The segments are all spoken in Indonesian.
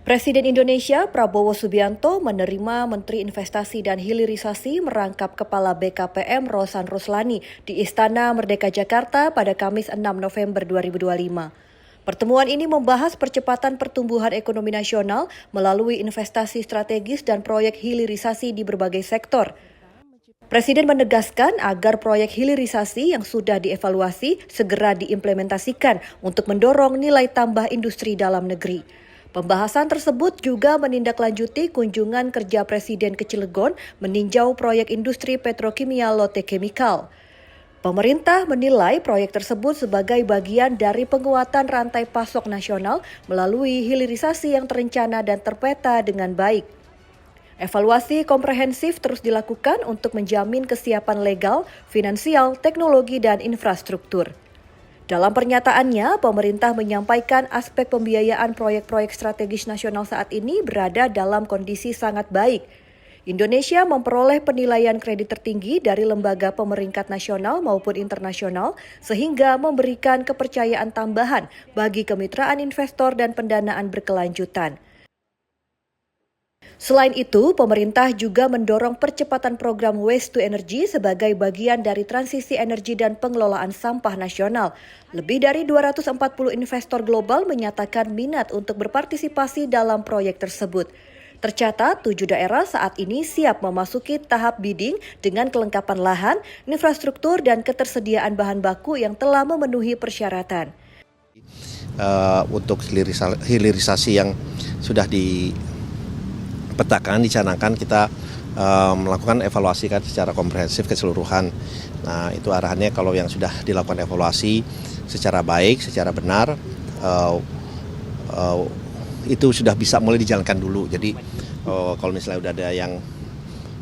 Presiden Indonesia Prabowo Subianto menerima Menteri Investasi dan Hilirisasi merangkap Kepala BKPM Rosan Ruslani di Istana Merdeka Jakarta pada Kamis 6 November 2025. Pertemuan ini membahas percepatan pertumbuhan ekonomi nasional melalui investasi strategis dan proyek hilirisasi di berbagai sektor. Presiden menegaskan agar proyek hilirisasi yang sudah dievaluasi segera diimplementasikan untuk mendorong nilai tambah industri dalam negeri. Pembahasan tersebut juga menindaklanjuti kunjungan kerja Presiden ke Cilegon meninjau proyek industri petrokimia Lotte Chemical. Pemerintah menilai proyek tersebut sebagai bagian dari penguatan rantai pasok nasional melalui hilirisasi yang terencana dan terpeta dengan baik. Evaluasi komprehensif terus dilakukan untuk menjamin kesiapan legal, finansial, teknologi, dan infrastruktur. Dalam pernyataannya, pemerintah menyampaikan aspek pembiayaan proyek-proyek strategis nasional saat ini berada dalam kondisi sangat baik. Indonesia memperoleh penilaian kredit tertinggi dari lembaga pemeringkat nasional maupun internasional, sehingga memberikan kepercayaan tambahan bagi kemitraan investor dan pendanaan berkelanjutan. Selain itu, pemerintah juga mendorong percepatan program Waste to Energy sebagai bagian dari transisi energi dan pengelolaan sampah nasional. Lebih dari 240 investor global menyatakan minat untuk berpartisipasi dalam proyek tersebut. Tercatat, 7 daerah saat ini siap memasuki tahap bidding dengan kelengkapan lahan, infrastruktur, dan ketersediaan bahan baku yang telah memenuhi persyaratan. Untuk hilirisasi yang sudah dipetakan, dicanangkan, kita melakukan evaluasi kan secara komprehensif keseluruhan. Nah, itu arahannya kalau yang sudah dilakukan evaluasi secara baik, secara benar, itu sudah bisa mulai dijalankan dulu. Jadi kalau misalnya udah ada yang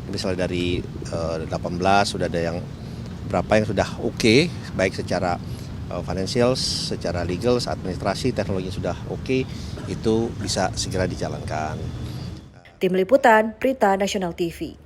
misalnya dari 18 sudah ada yang berapa yang sudah oke, baik secara financial, secara legal, administrasi, teknologi sudah oke, itu bisa segera dijalankan. Tim Liputan, Berita Nasional TV.